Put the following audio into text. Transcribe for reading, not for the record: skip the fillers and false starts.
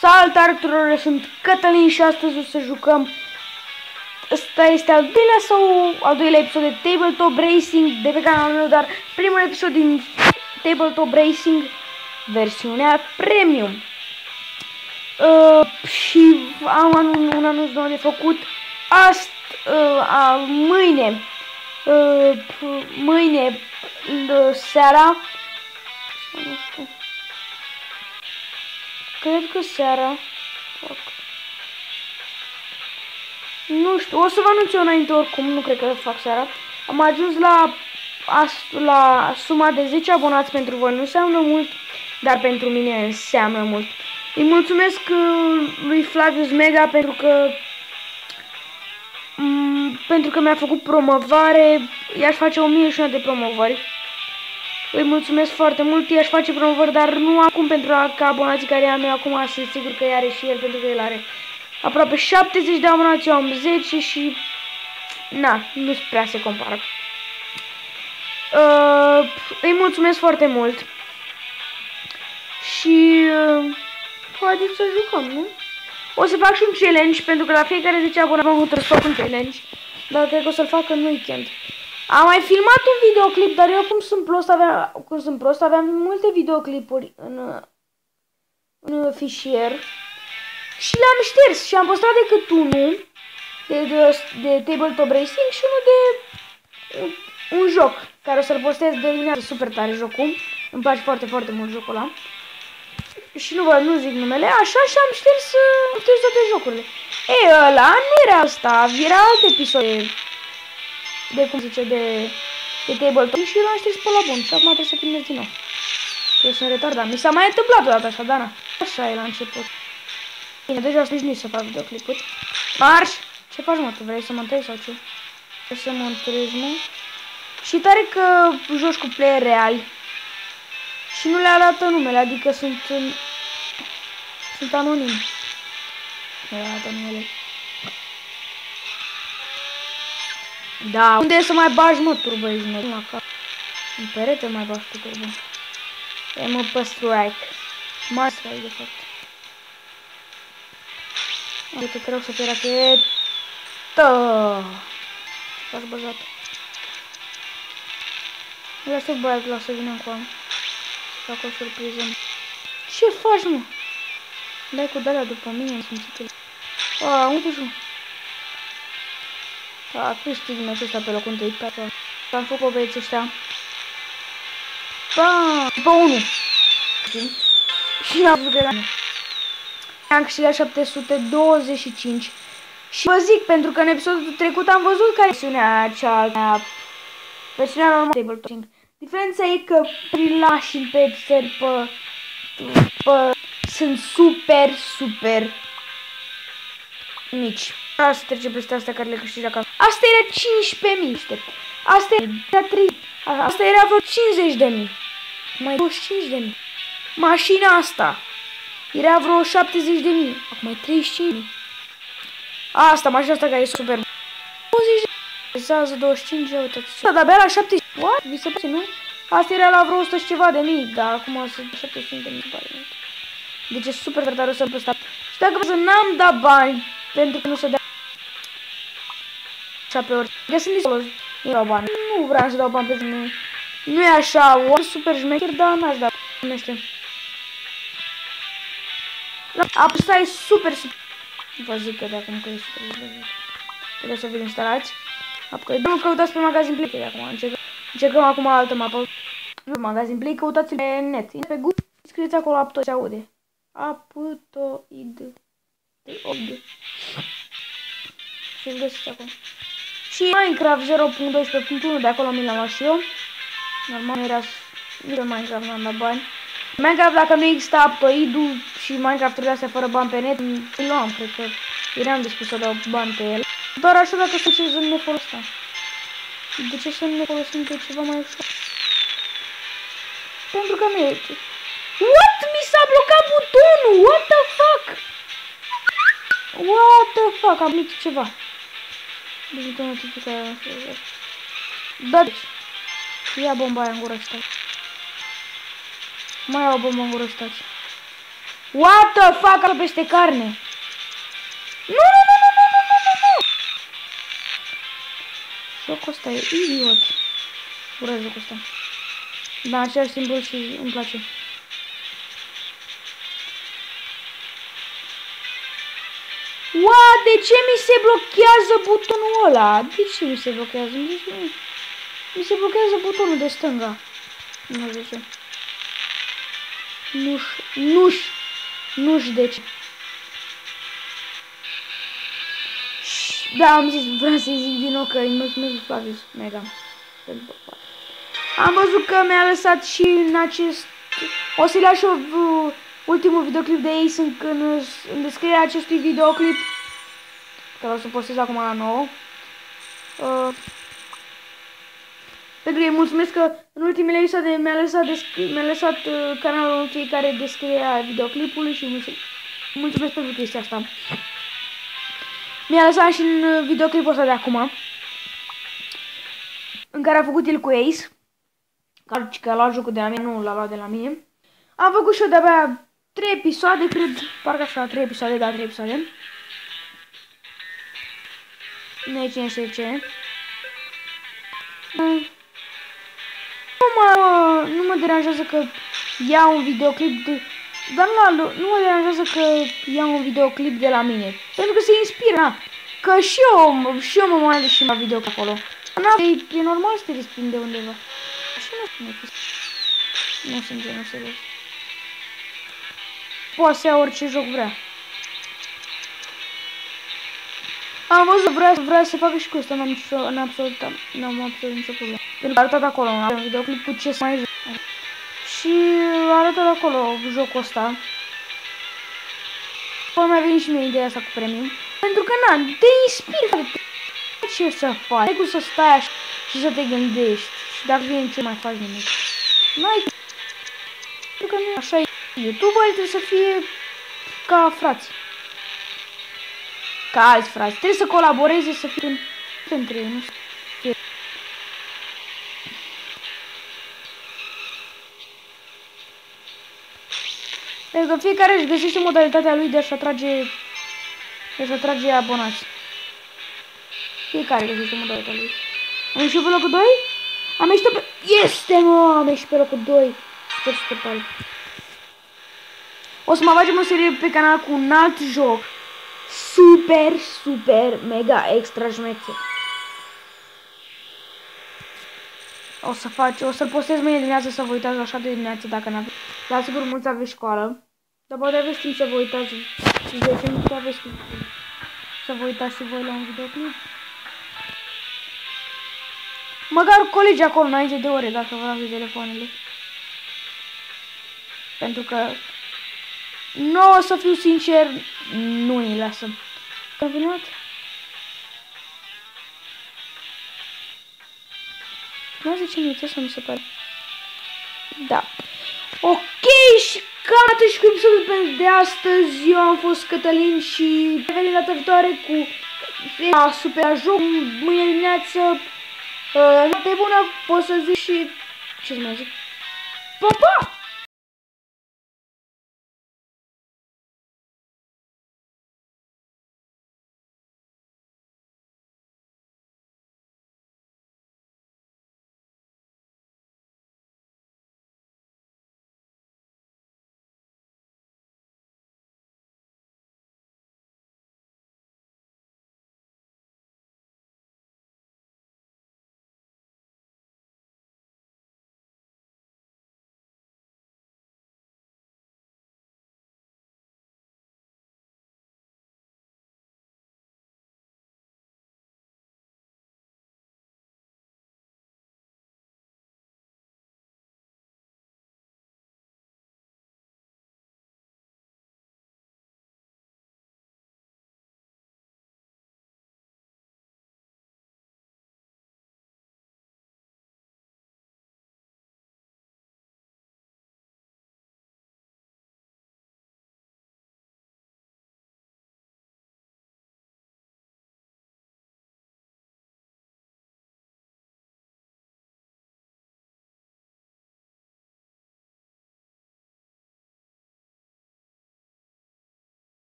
Salutare tuturor, sunt Cătălin și astăzi o să jucăm. Ăsta este al doilea episod de Tabletop Racing de pe canalul meu, dar primul episod din Tabletop Racing, versiunea Premium. Și am un anunț nou de făcut. Mâine seara, nu știu, cred că seara, nu știu, o să vă anunț eu înainte oricum, nu cred că fac seara. Am ajuns la suma de 10 abonați. Pentru voi nu înseamnă mult, dar pentru mine înseamnă mult. Îi mulțumesc lui Flavius Mega pentru că mi-a făcut promovare. I-aș face 1001 de promovări. Îi mulțumesc foarte mult, i-aș face promovări, dar nu acum, pentru că abonații care am eu acum sunt sigur că i-are și el, pentru că el are aproape 70 de abonați, eu am 10 și nu prea se compară. Îi mulțumesc foarte mult și haideți să jucăm, nu? O să fac și un challenge, pentru că la fiecare 10 abonați m-am hotărât să fac un challenge, dar cred că o să-l fac în weekend. Am mai filmat un videoclip, dar eu cum sunt prost, aveam multe videoclipuri în fișier și le-am șters și am postat decât unul de Tabletop Racing și unul de un joc care o să-l postez de dimineață. Super tare jocul, îmi place foarte, foarte mult jocul ăla. Și nu zic numele, așa, și am șters toate jocurile. Ei, ăla nu era asta, era alt episod de cum zice, de Tabletop și l-am șters pe la bun și acum trebuie să filmez din nou. Eu sunt retardat, mi s-a mai întâmplat odată așa, Dana. Așa e la început. Bine, deja sunt obișnuit să fac videoclipuri. Marș! Ce faci, mă? Tu vrei să montezi sau ce? Vrei să montezi, mă? Și tare că joci cu player reali și nu le arată numele, adică sunt anonimi. Nu le arată numele. Da, unde e să mai bagi, mă, turbo, ești mă? În perete mai bagi cu turbo. E, mă, pe strike. Mai strike, de fapt. Uite, te rog să fie rachetă. Ce faci, băjat? Ia să băiatul ăla să vină încoa. Să fac o surpriză. Ce faci, mă? Dai cu de-alea după mine, am simțit el. Unde joc? Câștig meciul ăsta pe locul întâi, pe acolo. Am făcut băieții ăștia. După 1. Și am văzut că era. Am câștigat 725. Și vă zic, pentru că în episodul trecut am văzut care e versiunea cealaltă, versiunea normală de Tabletop. Diferența e că prila și peteri sunt super mici. Asta trece peste astea care le câștigi acasă. Asta era 15.000. Asta era 3. Asta era vreo 50.000. Mai 25.000. Mașina asta era vreo 70.000. Acum e 35.000. Asta, mașina asta care e super. 20 de pesează 25, uitați. Da, dar abia la 70. What? Vi se place, nu? Asta era la vreo 100 și ceva de mii, dar acum sunt 75 de mii, pare mult. Deci e super tare, o să pe ăsta. Și dacă vă n-am dat bani, pentru că nu se dea așa pe ori. Că sunt dispus, nu dau bani. Nu vreau să dau bani pe mine. Nu e așa, o super șmecher, dar n-aș da. Nu știu. Apăsa e super. Vă zic că de acum că e super. Trebuie să vi-l instalați. Apoi, nu căutați pe Magazine Play de acum. Încercăm acum altă mapă. Nu, Magazine Play, căutați-l pe net. Pe Google, scrieți acolo Aptoid, se aude. Aptoid. Și îl găsiți acolo. Și Minecraft 0.12.1, de acolo mi l-am luat și eu. Normal, era nici Minecraft, n-am dat bani. Minecraft, dacă nu există Aptoid-ul și Minecraft trebuia să fără bani pe net, îl luam, cred că eram dispus să dau bani pe el. Doar așa dacă să ce să ne folosim. De ce să ne folosim pe ceva mai ușor? Pentru că merge. What? Mi s-a blocat butonul! What the fuck? What the fuck? Am venit ceva. Deci notificarea. Da, deci. Ia bomba aia în gură, stai. Mai au o bombă în gură, stați. What the fuck, peste carne? Nu, nu, nu, nu, nu, nu, nu, nu, nu! Jocul ăsta e idiot. Urăsc jocul ăsta. Dar în același timp și îmi place. What? De ce mi se blochează butonul ăla? De ce mi se blochează? Mi se blochează butonul de stânga. Nu știu de ce. Nu știu de ce. Da, am zis, vreau să-i zic din nou că îi mulțumesc Flavius Mega. Am văzut că mi-a lăsat și în acest... O să-i las și ultimul videoclip de Ace în descrierea acestui videoclip. Că o să postez acum la 9. Pentru că îi mulțumesc că în ultimele episoade mi-a lăsat canalul în fiecare descrierea videoclipului și mulțumesc pentru chestia asta. Mi-a lăsat și în videoclipul ăsta de acum, în care a făcut el cu Ace, că a luat jocul de la mine, nu l-a luat de la mine. Am făcut și eu de-abia 3 episoade, cred, parcă așa, 3 episoade, da, 3 episoade. Nu e cine știe ce. Nu mă deranjează că iau un videoclip de... Dar nu mă deranjează că iau un videoclip de la mine. Pentru că se inspiră, că și eu mă mai și la video acolo. E normal să te desprinde de undeva. Și nu sunt genul serios. Poate să ia orice joc vrea. Am văzut, vrea să facă și cu asta, n-am absolut nicio problemă. Pentru că a arătat acolo, un videoclip cu ce să mai joc. Și a arătat acolo jocul ăsta. Până mai veni și mie ideea asta cu premium. Pentru că, na, te inspiră. Ce să faci? Ai cum să stai așa și să te gândești. Și dacă vine ce mai faci nimic. N-ai. Pentru că nu așa e. YouTuberii trebuie să fie ca frați. Ca alți frați. Trebuie să colaboreze, să fie între ei, nu să fie. Pentru că fiecare își găsește modalitatea lui de a-și atrage abonați. Fiecare găsește modalitatea lui. Am ieșit pe locul 2? Am ieșit pe... Este, mă! Am ieșit pe locul 2. Super, super tare. O să mă facem o serie pe canal cu un alt joc. Super, super, mega, extra șmecher. O să-l postez mâine dimineață să vă uitați la 7 dimineață dacă n-aveți. La sigur mulți aveți școală. Dar poate aveți timp să vă uitați. 10 minute aveți timp să vă uitați și voi la un videoclip. Măcar colegi acolo înainte de ore dacă vă lasă telefoanele. Pentru că nu o să fiu sincer, nu îi lasă. Campionat? Nu 10 minute să mi se pare. Da. Ok, și cam atât și cu episodul de astăzi. Eu am fost Cătălin și revenim data viitoare cu super joc mâine dimineață. Noapte bună, pot să zic și ce să mai zic. Pa, pa!